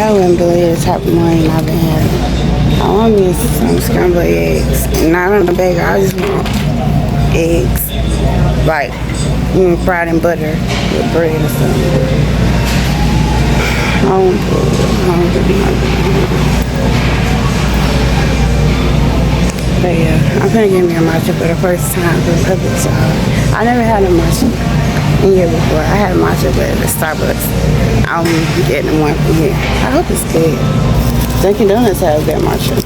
Y'all wouldn't believe the type of morning I've been having. I want me some scrambled eggs. And not on the bagel, I just want eggs. Like, fried in butter with bread or something. I don't But yeah, I'm gonna get me a matcha for the first time for the public job. I never had a matcha in here before. I had a matcha at Starbucks. I'm getting one from here. I hope it's good. Dunkin' Donuts has that matcha.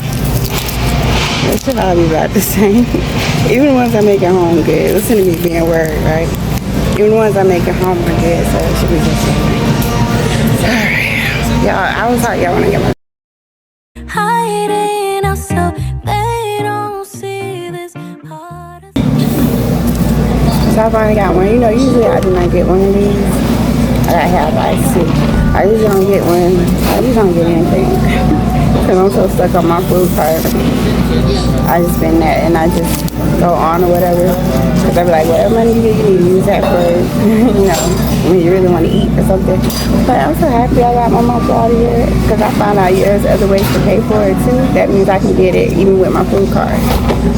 They should all be about the same. Even the ones I make at home good. Listen to me being word, right? Even the ones I make at home are good, so it should be just the same. Alright. Y'all, I was hot. Y'all wanna get my hiding out so they don't see this part of. So I finally got one. You know, usually I do not get one of these. I gotta have ice too. I usually don't get one. I usually don't get anything. Because I'm so stuck on my food card. I just been that and I just go on or whatever. Because I be like, whatever money you get, you need to use that for, you know, when you really want to eat or something. But I'm so happy I got my mouth out of here. Because I found out there's other ways to pay for it too. That means I can get it even with my food card.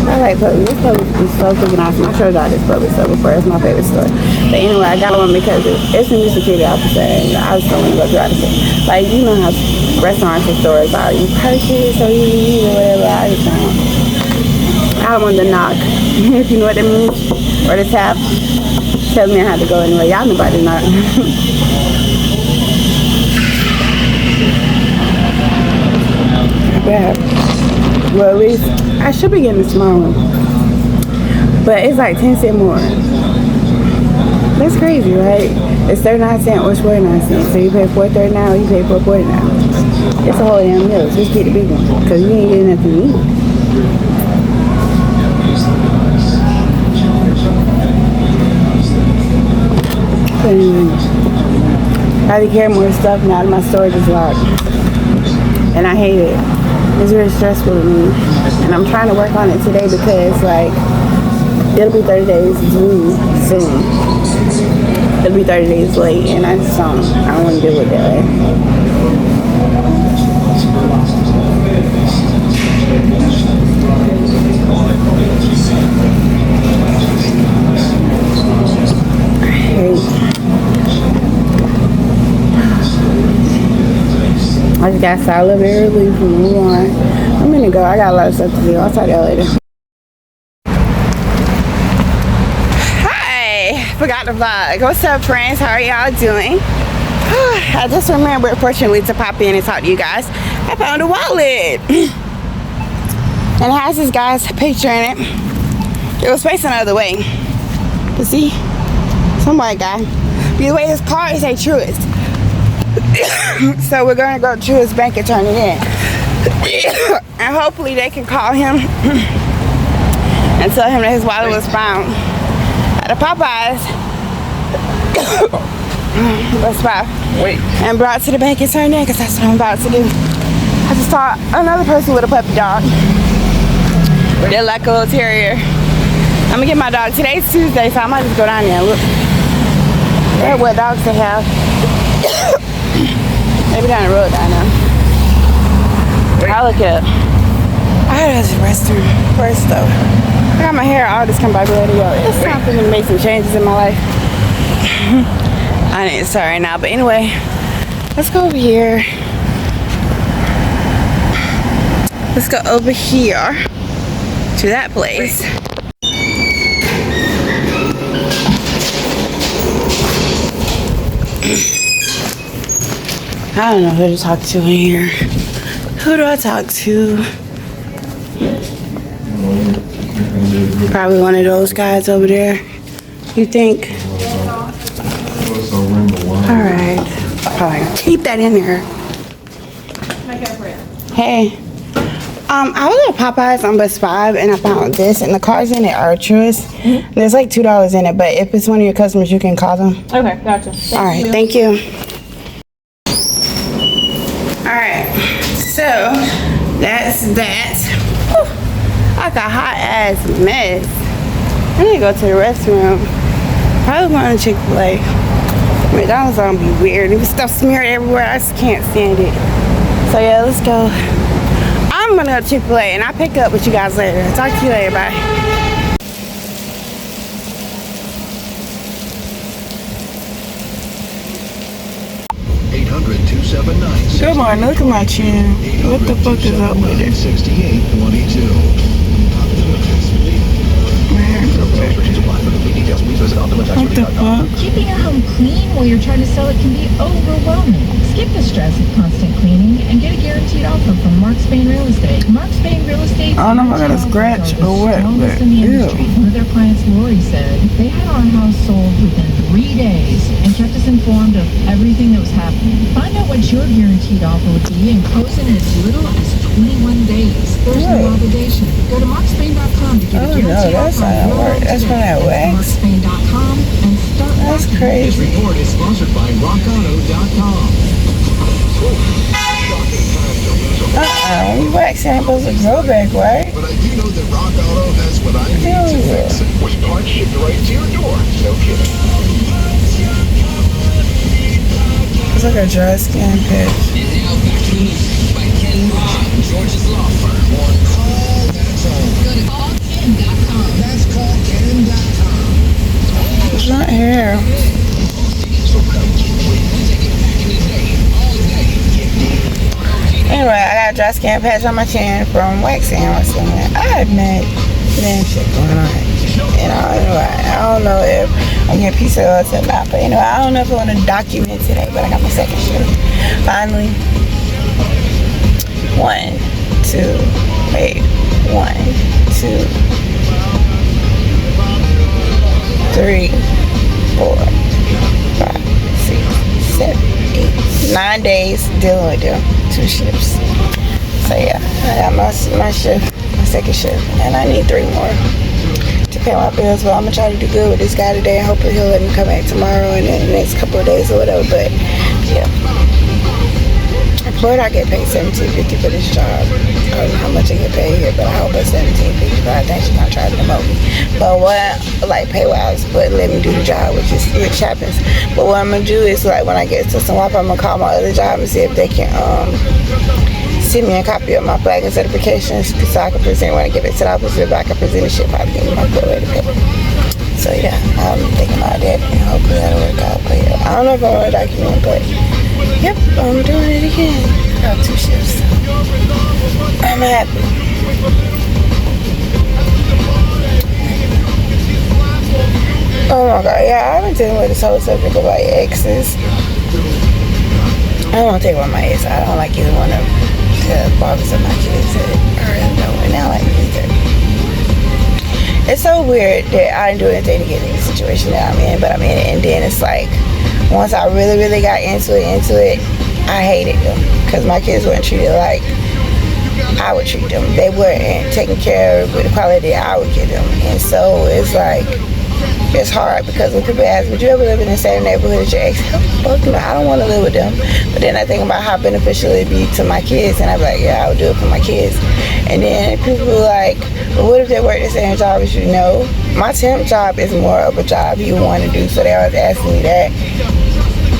I like Publix. This Publix is so freaking awesome. I showed y'all this Publix store before. It's my favorite store. But anyway, I got one because it's a new security officer and I just don't want to go through it. Like, you know how restaurants and stores are. You purchase or you eat or whatever. I don't want the knock, if you know what I mean, or the tap. Tell me I have to go anyway. Y'all know about the knock. Yeah. Well, at least I should be getting a small one, but it's like 10 cents more. That's crazy, right? It's 39 cents or 49 cents. So you pay $4.39 or you pay $4.49. It's a whole damn meal. Just get the big one, cause you ain't getting nothing to eat. I have to carry more stuff now that my storage is locked. And I hate it. It's really stressful to me. And I'm trying to work on it today because, like, it'll be 30 days due soon. It'll be 30 days late, and I don't want to deal with that. I just got started a little bit early from move on. I'm gonna go. I got a lot of stuff to do. I'll talk to y'all later. Hi! Forgot the vlog. What's up, friends? How are y'all doing? I just remembered, fortunately, to pop in and talk to you guys. I found a wallet. And it has this guy's picture in it. It was facing the other way. You see? Some white guy. But the way his card is a Truist. So we're gonna go to his bank and turn it in. And hopefully they can call him and tell him that his wallet was found at a Popeyes. And brought to the bank and turned in, because that's what I'm about to do. I just saw another person with a puppy dog. They're like a little terrier. I'm gonna get my dog. Today's Tuesday, so I might just go down there and look at what dogs they have. Maybe down the road, I know. I'll look it up. I gotta go to the restroom first, though. I got my hair all just come back ready to go. It's time for me to make some changes in my life. I need to start right now, but anyway, let's go over here. Let's go over here to that place. I don't know who to talk to in here. Who do I talk to? Probably one of those guys over there. You think? Alright. Fine. Keep that in there. Hey. I was at Popeyes on bus 5 and I found this, and the cards in it are Truist. There's like $2 in it, but if it's one of your customers, you can call them. Okay, gotcha. Alright, thank you. Alright, so that's that. Whew, like a hot ass mess. I need to go to the restroom. Probably going to Chick-fil-A. McDonald's gonna be weird. There was stuff smeared everywhere. I just can't stand it. So yeah, let's go. I'm gonna go to Chick-fil-A and I'll pick up with you guys later. Talk to you later, bye. Good morning, look at my chin. What the fuck is up with it? What the fuck? Keeping a home clean while you're trying to sell it can be overwhelming. Skip the stress of constant cleaning and get a guaranteed offer from Mark Spain Real Estate. Mark Spain Real Estate. I don't know if I got a scratch or what, but ew. One of their clients, Lori, said they had our house sold within 3 days and kept us informed of everything that was happening. Find out what your guaranteed offer would be and close in as little as 21 days. There's no obligation. Go to markspain.com to get a guaranteed offer. That's from that wax. Markspain.com and start. That's crazy. This report is sponsored by rockauto.com. Wax samples are grow back, right? But I do know that Rock Auto has what I need to fix it. With parts shipped right to your door. No kidding. It's like a dry skin patch. George's Law Firm. Or call that's all. Go to callken.com. That's callken.com. It's not hair. Anyway, I got a dry skin patch on my chin from waxing or something. I admit there's shit going on. You know, anyway, I don't know if I'm getting piece of us or not. But anyway, I don't know if I want to document today, but I got my second shift. Finally. 1, 2, 3, 4, 5, 6, 7, 8, 9 days dealing with them. 2 shifts. So yeah, I got my shift, my second shift, and I need 3 more to pay my bills. But I'm gonna try to do good with this guy today, and hopefully he'll let me come back tomorrow and then the next couple of days or whatever. But yeah. But I get paid $17.50 for this job. I don't know how much I get paid here, but I hope it's $17.50. But I think she's gonna try to promote me. But what, like pay wise, but let me do the job, which happens. But what I'm gonna do is like when I get to some WAP, I'm gonna call my other job and see if they can send me a copy of my flag and certifications so I can present when I get back to the office. If I can present the shit, probably give me my good way to pay. So yeah, I'm thinking about that and hopefully that'll work out. But yeah, I don't know if I want to document, but. Yep, I'm doing it again. I got 2 shifts. I'm happy. Oh my god, yeah, I've been dealing with this whole subject about exes. I don't want to take one of my exes. I don't like either one of them. The fathers of my kids. I really don't. And I like either. It's so weird that I didn't do anything to get in the situation that I'm in, but I'm in it. And then it's like, once I really got into it, I hated them because my kids weren't treated like I would treat them. They weren't taken care of with the quality I would give them. And so it's like, it's hard because when people ask, would you ever live in the same neighborhood as your ex? Fuck no, I don't want to live with them. But then I think about how beneficial it'd be to my kids, and I'd be like, yeah, I would do it for my kids. And then people are like, well, what if they work the same job as you? Know, my temp job is more of a job you want to do, so they always asking me that.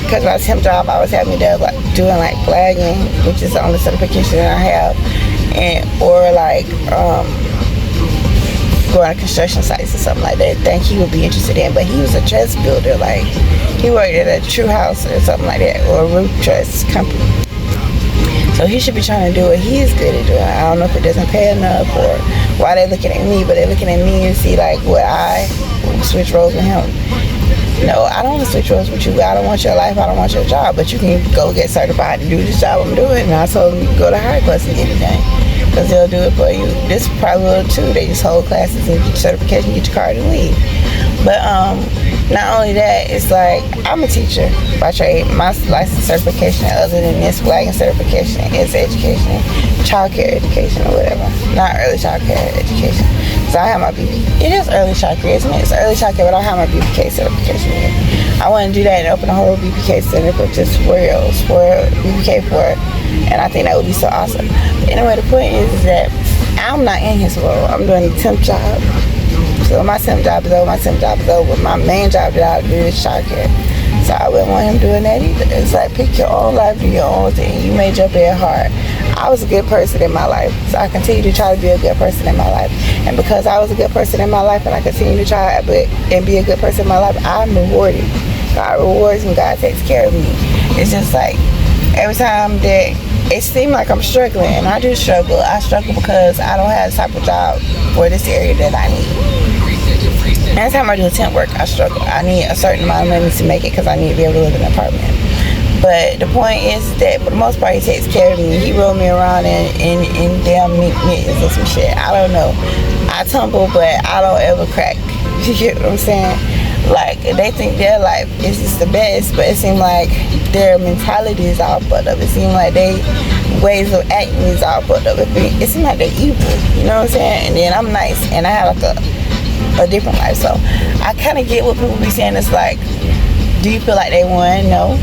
Because my temp job, I was having to doing like flagging, which is the only certification that I have, and or like going to construction sites or something like that. I think he would be interested in, but he was a truss builder. Like he worked at a true house or something like that, or a roof truss company. So he should be trying to do what he's good at doing. I don't know if it doesn't pay enough or why they're looking at me, but they're looking at me and see like what I switch roles with him. No, I don't want to switch roles with you. I don't want your life. I don't want your job. But you can go get certified to do this job I'm doing. And I told them you can go to higher class and get it done. Because they'll do it for you. This probably will too. They just hold classes and get your certification, get your card and leave. But not only that, it's like I'm a teacher by trade. My license certification, other than this flagging certification, is education, childcare education or whatever. Not early childcare education. So I have my it is early childcare, isn't it? It's early childcare, but I have my BPK certification here. I want to do that and open a whole BPK center for just 4 years, for BPK 4, and I think that would be so awesome. But anyway, the point is that I'm not in his role. I'm doing the temp job. So my temp job is over. My main job that I do is childcare. So I wouldn't want him doing that either. It's like pick your own life, do your own thing. You made your bed hard. I was a good person in my life, so I continue to try to be a good person in my life. And because I was a good person in my life, and I continue to try and be a good person in my life, I'm rewarded. God rewards me. God takes care of me. It's just like every time that it seems like I'm struggling, and I do struggle. I struggle because I don't have the type of job for this area that I need. Every time I do temp work, I struggle. I need a certain amount of money to make it because I need to be able to live in an apartment. But the point is that for the most part, he takes care of me. He rolled me around in damn mink mittens or some shit. I don't know. I tumble, but I don't ever crack. You get what I'm saying? Like, they think their life is just the best, but it seems like their mentality is all fucked up. It seems like they ways of acting is all fucked up. It seems like they're evil, you know what I'm saying? And then I'm nice, and I have like a different life. So I kind of get what people be saying. It's like, do you feel like they won? No.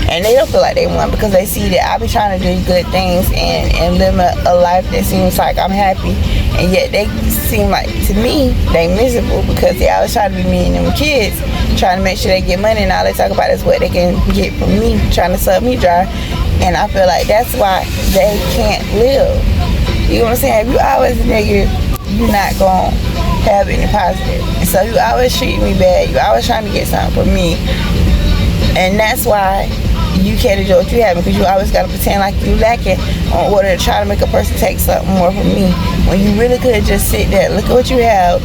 And they don't feel like they won because they see that I be trying to do good things and live a life that seems like I'm happy, and yet they seem like, to me, they miserable because they always try to be me and them kids, trying to make sure they get money, and all they talk about is what they can get from me, trying to sub me dry. And I feel like that's why they can't live. You know what I'm saying? If you always negative, you're not gonna have any positive. And so you always treat me bad. You always trying to get something from me, and that's why you can't enjoy what you have, because you always got to pretend like you lacking in order to try to make a person take something more from me, when you really could just sit there, look at what you have,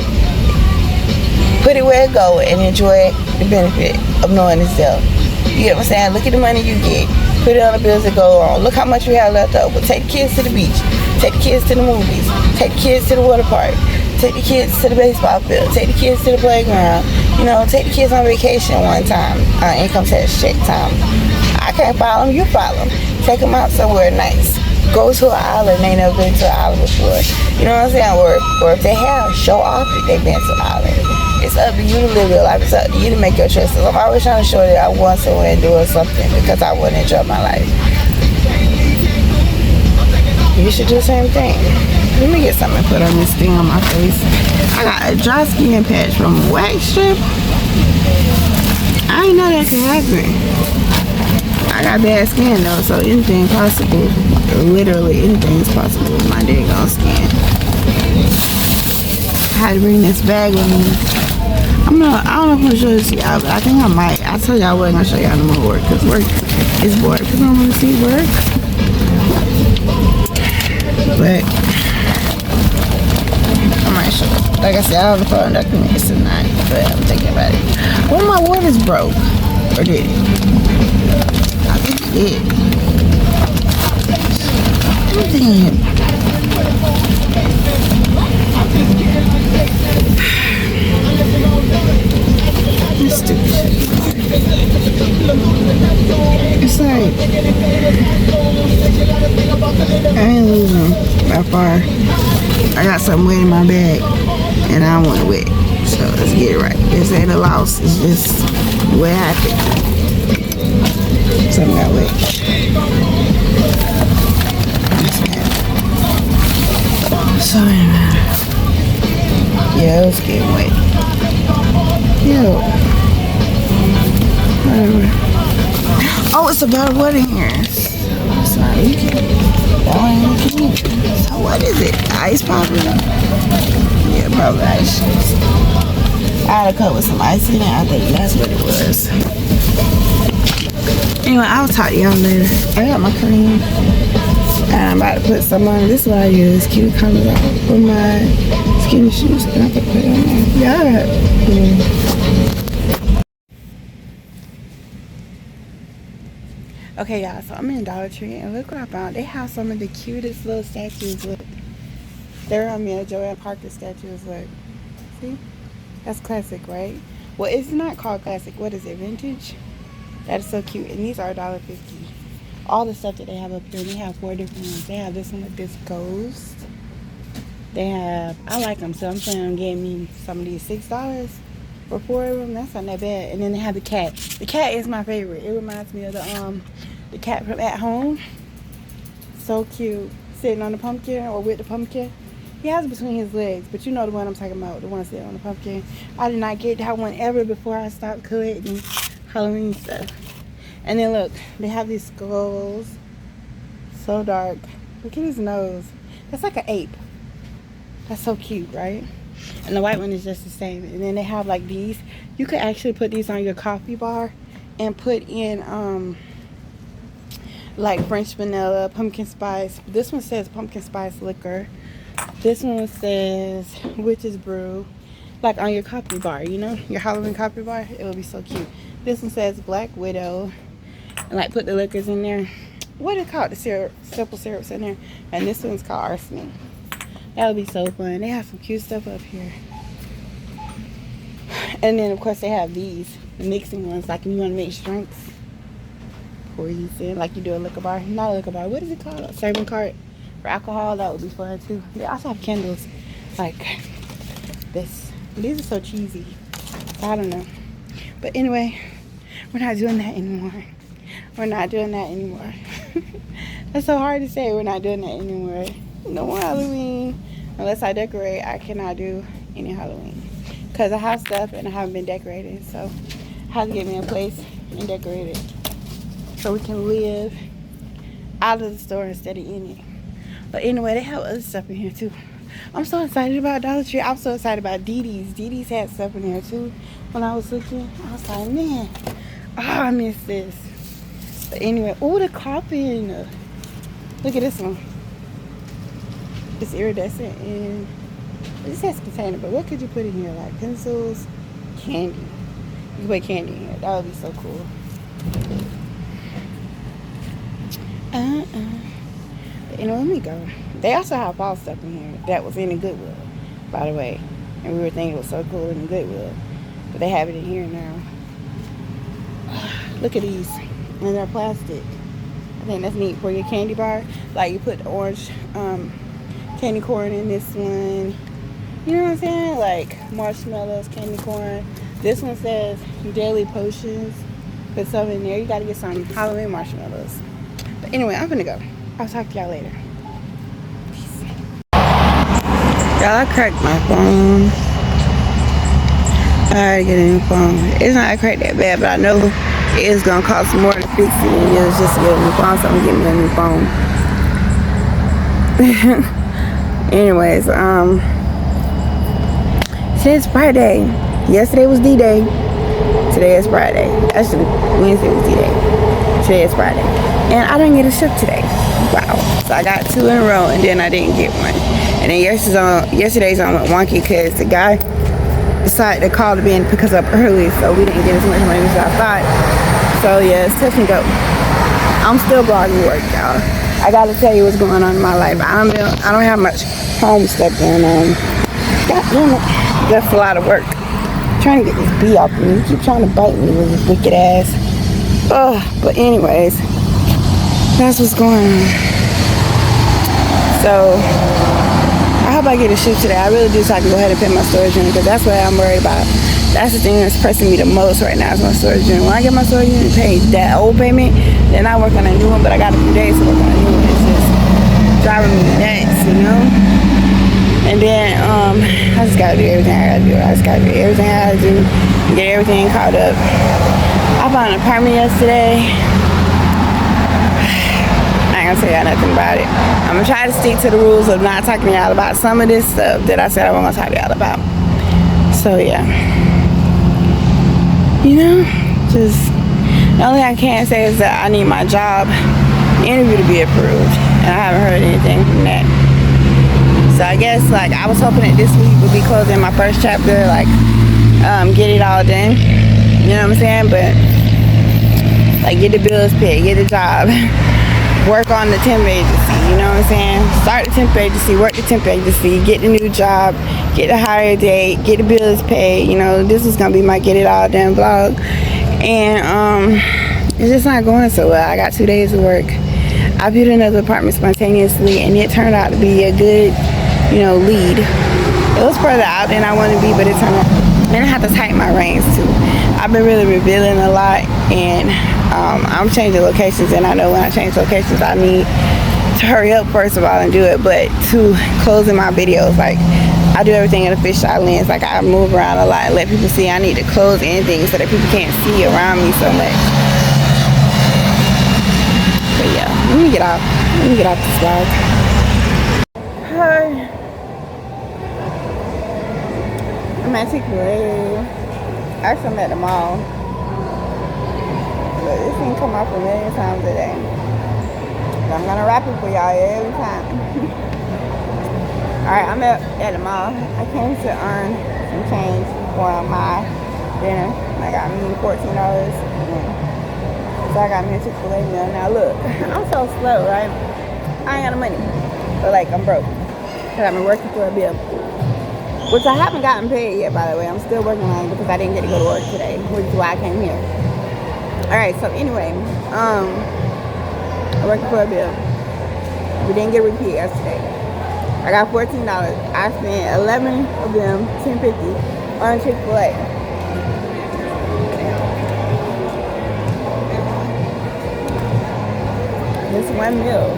put it where it go, and enjoy the benefit of knowing itself. You get what I'm saying? Look at the money you get, put it on the bills that go on, look how much you have left over. Take the kids to the beach, take the kids to the movies, take the kids to the water park, take the kids to the baseball field, take the kids to the playground, you know, take the kids on vacation one time, income tax check time. I can't follow them, you follow them. Take them out somewhere nice. Go to an island they never been to an island before. You know what I'm saying? Or if they have, show off that they've been to an island. It's up to you to live your life. It's up to you to make your choices. I'm always trying to show that I'm going somewhere and doing something because I want to enjoy my life. You should do the same thing. Let me get something to put on this thing on my face. I got a dry skin patch from a wax strip. I didn't know that could happen. I got bad skin though, so anything possible. Literally anything is possible with my daggone skin. I had to bring this bag with me. I don't know if I'm gonna show this to y'all, but I think I might. I told y'all I wasn't gonna show y'all no more work, because work is bored. Because I don't want to see work. But I might show you. Like I said, I don't know if I'm documents tonight, but I'm thinking about it. One of my waters broke. Or did it? I think it did. Damn. This stupid shit. It's like, I ain't losing by far. I got something wet in my bag, and I don't want it wet. So let's get it right. This ain't a loss. It's just what happened. Something got wet. So anyway, yeah, it was getting wet. Yo, whatever. Oh, it's a bottle of water in here. Sorry, you can. So what is it? Ice probably. Yeah, probably ice. I had a cup with some ice in it. I think that's what it was. Anyway, I'll talk to y'all later. I got my cream. And I'm about to put some on. This is what I use. Cucumbers for my skinny shoes. And I can put it on there. Yeah. Okay, y'all. So I'm in Dollar Tree. And look what I found. They have some of the cutest little statues. Look. They're on me. A Joanne Parker statues. Look. See? That's classic, right? Well, it's not called classic. What is it? Vintage? That is so cute. And these are $1.50. All the stuff that they have up here, they have 4 different ones. They have this one with this ghost. They have, I like them, so I'm planning on getting me some of these $6 for 4 of them. That's not that bad. And then they have the cat. The cat is my favorite. It reminds me of the cat from At Home. So cute. Sitting on the pumpkin or with the pumpkin. He has it between his legs, but you know the one I'm talking about, the one sitting on the pumpkin. I did not get that one ever before I stopped collecting Halloween stuff. And then look, they have these skulls. So dark. Look at his nose. That's like an ape. That's so cute, right? And the white one is just the same. And then they have like these. You could actually put these on your coffee bar and put in like French vanilla, pumpkin spice. This one says pumpkin spice liquor. This one says witch's brew. Like on your coffee bar, you know, your Halloween coffee bar. It would be so cute. This one says Black Widow. And like put the liquors in there. What is it called? The syrup, simple syrups in there. And this one's called arsenic. That would be so fun. They have some cute stuff up here. And then of course they have these, the mixing ones, like if you want to mix drinks. Pour these in, like you do a liquor bar. Not a liquor bar, what is it called? A serving cart for alcohol. That would be fun too. They also have candles like this. These are so cheesy. I don't know. But anyway, we're not doing that anymore. We're not doing that anymore. That's so hard to say. We're not doing that anymore. No more Halloween. Unless I decorate, I cannot do any Halloween. Because I have stuff and I haven't been decorating. So I have to get me a place and decorate it. So we can live out of the store instead of in it. But anyway, they have other stuff in here too. I'm so excited about Dollar Tree. I'm so excited about Dee Dee's had stuff in there too. When I was looking, I was like, man, oh, I miss this. But anyway, oh, the coffin. Look at this one. It's iridescent and it says container, but what could you put in here? Like pencils, candy. You can put candy in here. That would be so cool. But anyway, let me go. They also have fall stuff in here that was in the Goodwill, by the way. And we were thinking it was so cool in the Goodwill. But they have it in here now. Look at these. And they're plastic. I think that's neat for your candy bar. Like you put the orange candy corn in this one. You know what I'm saying? Like marshmallows, candy corn. This one says daily potions. Put some in there. You gotta get some Halloween marshmallows. But anyway, I'm gonna go. I'll talk to y'all later. Peace. Y'all, I cracked my phone. I gotta get a new phone. It's not cracked that bad, but I know it's gonna cost more to fix it than it is just to get a new phone, so I'm getting me a new phone. Anyways, today's Friday. Yesterday was D-Day. Today is Friday. Actually, Wednesday was D-Day. Today is Friday. And I didn't get a shift today. Wow. So I got 2 in a row and then I didn't get one. And then yesterday's on went wonky because the guy decided to call to be and pick us up early, so we didn't get as much money as I thought. So yeah, it's touch and go. I'm still blogging work, y'all. I gotta tell you what's going on in my life. I don't have much home stuff going on. God damn it. That's a lot of work. I'm trying to get this bee off me. You keep trying to bite me with this wicked ass. Ugh, but anyways, that's what's going on. So I hope I get a shift today. I really do, so I can go ahead and pay my storage unit, because that's what I'm worried about. That's the thing that's pressing me the most right now is my storage unit. When I get my storage unit paid, that old payment, then I work on a new one, but I got a few days to work on a new one. It's just driving me nuts, you know? And then I just gotta do everything I gotta do. I just gotta do everything I gotta do and get everything caught up. I found an apartment yesterday. I ain't gonna tell y'all nothing about it. I'm gonna try to stick to the rules of not talking to y'all about some of this stuff that I said I wasn't gonna talk to y'all about. So yeah. You know, just the only thing I can say is that I need my job interview to be approved. And I haven't heard anything from that. So I guess like I was hoping that this week would be closing my first chapter, like get it all done. You know what I'm saying? But like get the bills paid, get a job, work on the temp agency, you know what I'm saying? Start the temp agency, work the temp agency, get the new job, get the hire date, get the bills paid. You know, this is gonna be my get it all done vlog. And it's just not going so well. I got 2 days of work. I viewed another apartment spontaneously and it turned out to be a good, you know, lead. It was further out than I wanted to be, but it turned out. And I have to tighten my reins too. I've been really revealing a lot, and I'm changing locations, and I know when I change locations I need to hurry up first of all and do it. But to closing my videos, like I do everything in a fisheye lens. Like I move around a lot and let people see. I need to close anything so that people can't see around me so much. But yeah, Let me get off. Let me get off this vlog. Hi. I'm at Chick-fil-A. Actually, I'm at the mall. But this thing come off a million times a day. So I'm gonna wrap it for y'all every time. Alright, I'm at the mall. I came to earn some change for my dinner. I got me $14. So I got me a Chick-fil-A meal. Now look, I'm so slow, right? I ain't got no money. But like, I'm broke. Because I've been working for a bill. Which I haven't gotten paid yet, by the way. I'm still working on it because I didn't get to go to work today. Which is why I came here. Alright, so anyway. I'm working for a bill. We didn't get a repeat yesterday. I got $14. I spent 11 of them, $10.50 on Chick-fil-A. This one meal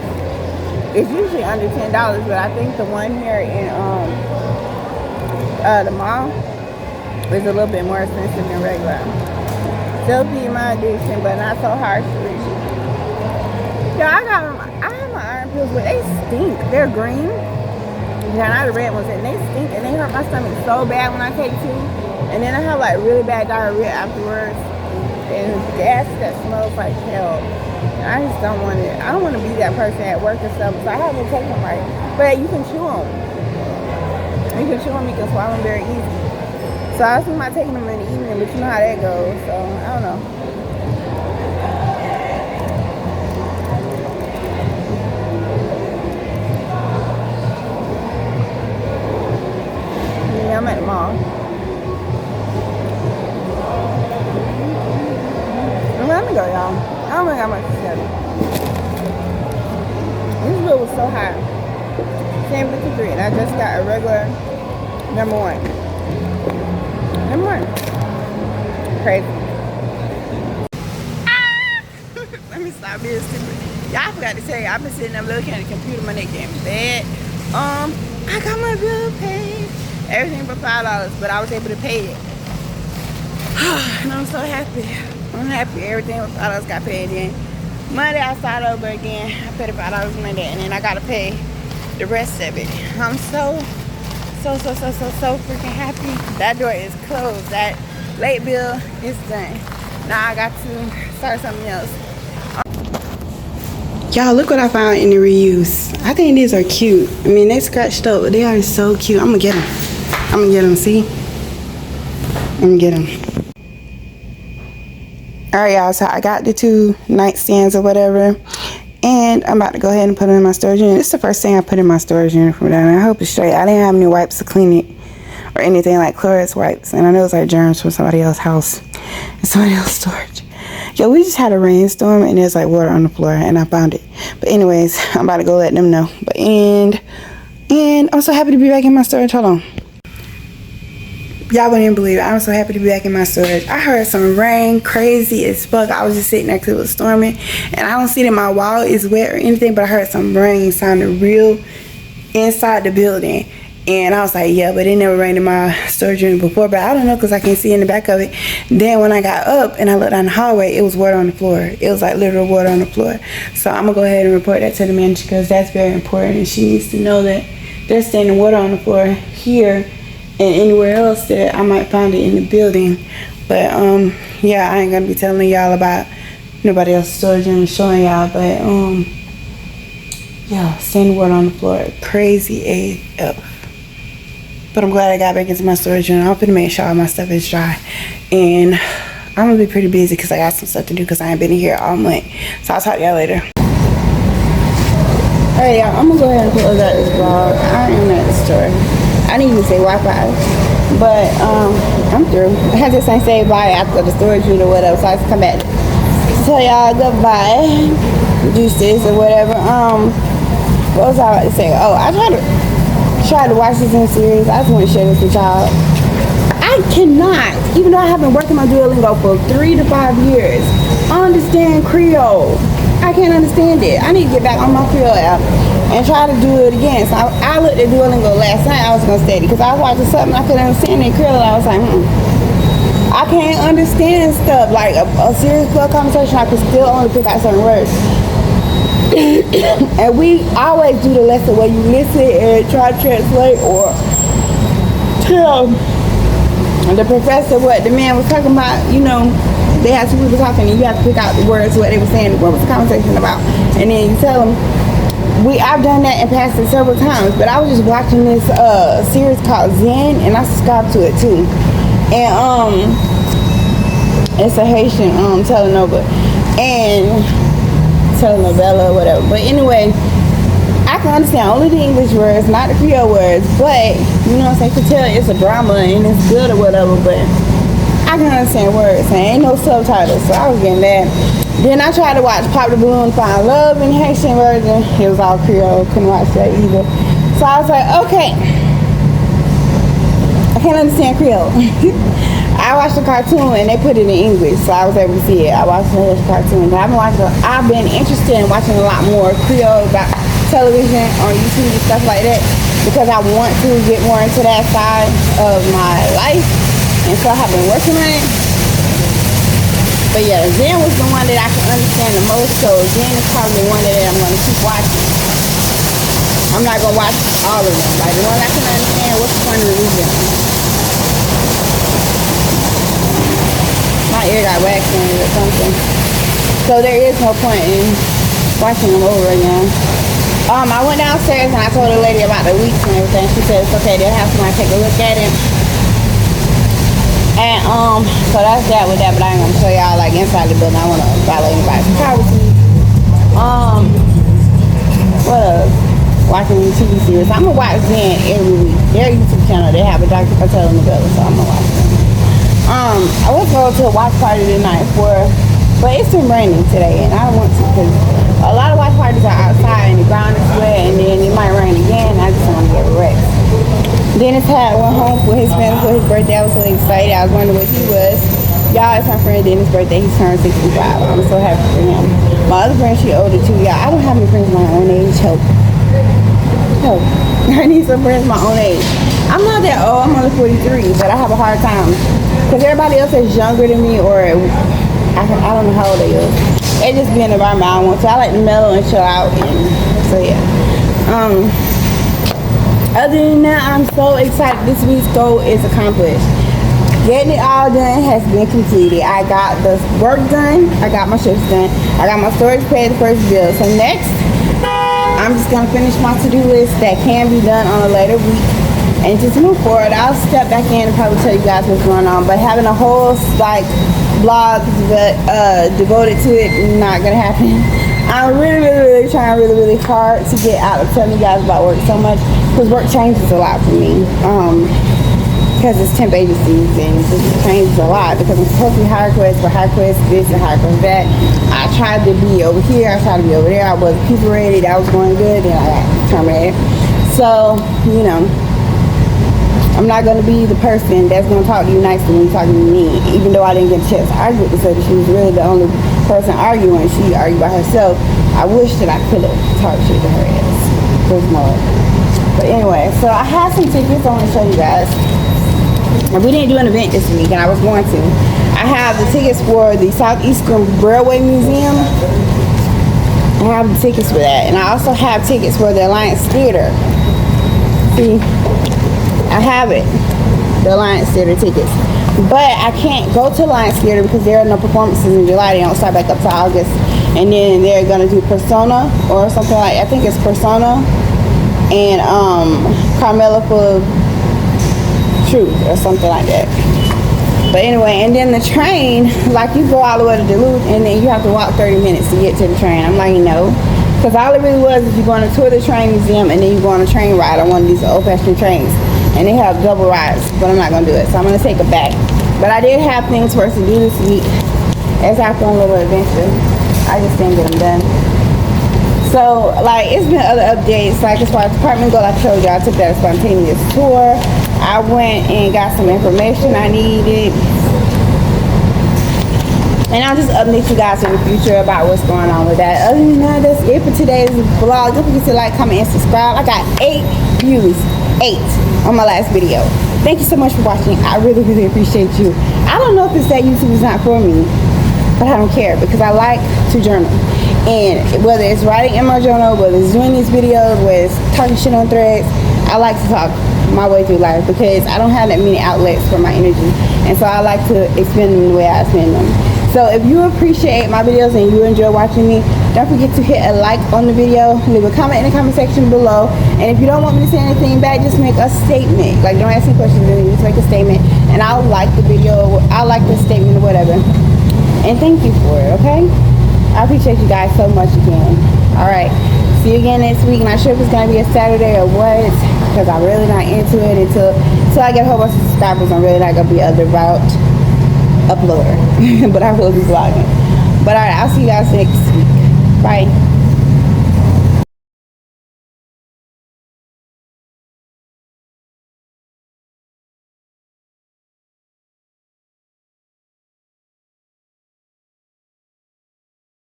is usually under $10, but I think the one here in the mall is a little bit more expensive than regular. Still feed my addiction, but not so harsh to reach. Yo, I have my iron pills, but they stink. They're green. Yeah, not the red ones, and they stink, and they hurt my stomach so bad when I take two. And then I have like really bad diarrhea afterwards, and gas that smells like hell. And I just don't want it. I don't want to be that person at work and stuff, so I haven't taken them right. But you can chew them. You can chew them, you can swallow them very easy. So I was thinking about taking them in the evening, but you know how that goes, so I don't know. I'm at the mall. Let me go, y'all. I don't think I much to say. This bill was so high. $10.53, and I just got a regular number one. Crazy. Let me stop being stupid. Y'all forgot to tell you, I've been sitting up looking at the computer, my neck getting bad. I got my bill paid. Everything for $5, but I was able to pay it. And I'm so happy. I'm happy everything for $5 got paid in. Monday I start over again. I paid the $5 Monday, and then I gotta pay the rest of it. I'm so freaking happy. That door is closed. That late bill is done. Now I got to start something else. Y'all, look what I found in the reuse. I think these are cute. I mean, they scratched up, but they are so cute. I'm gonna get them. See? I'm gonna get them. Alright, y'all, so I got the 2 nightstands or whatever. And I'm about to go ahead and put them in my storage unit. This is the first thing I put in my storage unit from down there. I hope it's straight. I didn't have any wipes to clean it or anything like Clorox wipes. And I know it's like germs from somebody else's house and somebody else's storage. Yo, we just had a rainstorm and there's like water on the floor and I found it. But anyways, I'm about to go let them know. But and I'm so happy to be back in my storage. Hold on. Y'all wouldn't even believe it. I'm so happy to be back in my storage. I heard some rain, crazy as fuck. I was just sitting there because it was storming. And I don't see that my wall is wet or anything, but I heard some rain sounding real inside the building. And I was like, yeah, but it never rained in my storage unit before. But I don't know because I can't see in the back of it. Then when I got up and I looked down the hallway, it was water on the floor. It was like literal water on the floor. So I'm going to go ahead and report that to the manager because that's very important. And she needs to know that there's standing water on the floor here and anywhere else that I might find it in the building. But yeah, I ain't gonna be telling y'all about nobody else's storage and showing y'all, but yeah, standing water on the floor, crazy AF. But I'm glad I got back into my storage unit. I'm gonna make sure all my stuff is dry, and I'm gonna be pretty busy because I got some stuff to do because I ain't been in here all month. So I'll talk to y'all later. Alright, y'all, I'm gonna go ahead and close out this vlog. I am at the store. I didn't even say Wi-Fi, but I'm through. I just ain't say bye after the storage unit or whatever, so I just come back to tell y'all goodbye, deuces or whatever. What was I about to say? Oh, I tried to watch this in series. I just want to share this with y'all. I cannot, even though I have been working on Duolingo for 3 to 5 years, understand Creole. I can't understand it. I need to get back on my Creole app and try to do it again. So I looked at Duolingo last night. I was gonna study because I was watching something I couldn't understand in Creole. I was like, I can't understand stuff like a serious club conversation. I could still only pick out certain words. And we always do the lesson where you listen and try to translate or tell the professor what the man was talking about. You know, they had two people talking and you have to pick out the words, what they were saying, what was the conversation about, and then you tell them. I've done that and passed it several times, but I was just watching this series called Zen, and I subscribed to it too. And it's a Haitian telenovela and telenovela or whatever. But anyway, I can understand only the English words, not the Creole words. But you know what I'm saying? You can tell it's a drama and it's good or whatever. But I can understand words and ain't no subtitles, so I was getting mad. Then I tried to watch Pop the Balloon, Find Love in the Haitian version. It was all Creole, couldn't watch that either. So I was like, okay, I can't understand Creole. I watched the cartoon and they put it in English, so I was able to see it. I watched the cartoon. I've been interested in watching a lot more Creole about television on YouTube and stuff like that because I want to get more into that side of my life, and so I have been working on it. But yeah, Zen was the one that I can understand the most, so Zen is probably the one that I'm going to keep watching. I'm not going to watch all of them. Like the one I can understand, what's the point of reading? My ear got waxed in it or something. So there is no point in watching them over again. I went downstairs and I told the lady about the weeks and everything. She said it's okay, they'll have somebody take a look at it. And so that's that with that, but I ain't gonna show y'all like inside the building. I wanna violate anybody's privacy. What else? Watching TV series. I'm gonna watch Zen every week. Their YouTube channel, they have a Dr. Patel in the building, so I'm gonna watch them. I was going to a watch party tonight but it's been raining today and I don't want to because a lot of watch parties are outside and the ground is wet and then it might rain again. I just want to get rest. Dennis went home with his friends for his birthday. I was so excited. I was wondering what he was. Y'all, it's my friend Dennis' birthday. He's turned 65. I'm so happy for him. My other friend, she older too. Y'all, I don't have any friends my own age. Help. I need some friends my own age. I'm not that old. I'm only 43, but I have a hard time. Because everybody else is younger than me or I don't know how old they are. It just be in the environment I want to. I like to mellow and chill out. And so yeah. Other than that, I'm so excited. This week's goal is accomplished. Getting it all done has been completed. I got the work done. I got my shifts done. I got my storage paid, the first bill. So next, I'm just going to finish my to-do list that can be done on a later week. And just move forward. I'll step back in and probably tell you guys what's going on. But having a whole, blog devoted to it, not going to happen. I'm really trying really hard to get out of telling you guys about work so much because work changes a lot for me because it's temp agencies and it just changes a lot because I'm supposed to be high request for high request this and high request that. I tried to be over here, I tried to be over there, I wasn't people ready, that was going good, and I got terminated. So, you know, I'm not going to be the person that's going to talk to you nicely when you're talking to me, even though I didn't get a chance to argue with her. She was really the only person arguing. She argued by herself. I wish that I could have talked shit to her ass. There's no way. But anyway, so I have some tickets I want to show you guys. And we didn't do an event this week, and I was going to. I have the tickets for the Southeastern Railway Museum. I have the tickets for that. And I also have tickets for the Alliance Theater. See? I have it, the Alliance Theater tickets, but I can't go to Alliance Theater because there are no performances in July. They don't start back up to August, and then they're gonna do Persona or something like, I think it's Persona and Carmela for Truth or something like that. But anyway, and then the train, like you go all the way to Duluth and then you have to walk 30 minutes to get to the train. I'm like, no. Because all it really was is you're going to tour the train museum and then you go on a train ride on one of these old-fashioned trains. And they have double rides, but I'm not going to do it. So I'm going to take it back. But I did have things for us to do this week as I go on a little adventure. I just didn't get them done. So, like, it's been other updates. Like, as far as department go, like I showed you, I took that spontaneous tour. I went and got some information I needed. And I'll just update you guys in the future about what's going on with that. Other than that, that's it for today's vlog. Don't forget to like, comment, and subscribe. I got 8 views. 8 on my last video. Thank you so much for watching. I really appreciate you. I don't know if it's that YouTube is not for me, but I don't care because I like to journal. And whether it's writing in my journal, whether it's doing these videos, whether it's talking shit on threads, I like to talk my way through life because I don't have that many outlets for my energy. And so I like to expend them the way I spend them. So if you appreciate my videos and you enjoy watching me, don't forget to hit a like on the video, leave a comment in the comment section below. And if you don't want me to say anything back, just make a statement. Like, don't ask me questions, just make a statement. And I'll like the video, I'll like the statement or whatever. And thank you for it, okay? I appreciate you guys so much again. Alright, see you again next week. Not sure if it's going to be a Saturday or what, because I'm really not into it until I get a whole bunch of subscribers. I'm really not going to be a devout uploader. But I will be vlogging. But alright, I'll see you guys next week. Bye.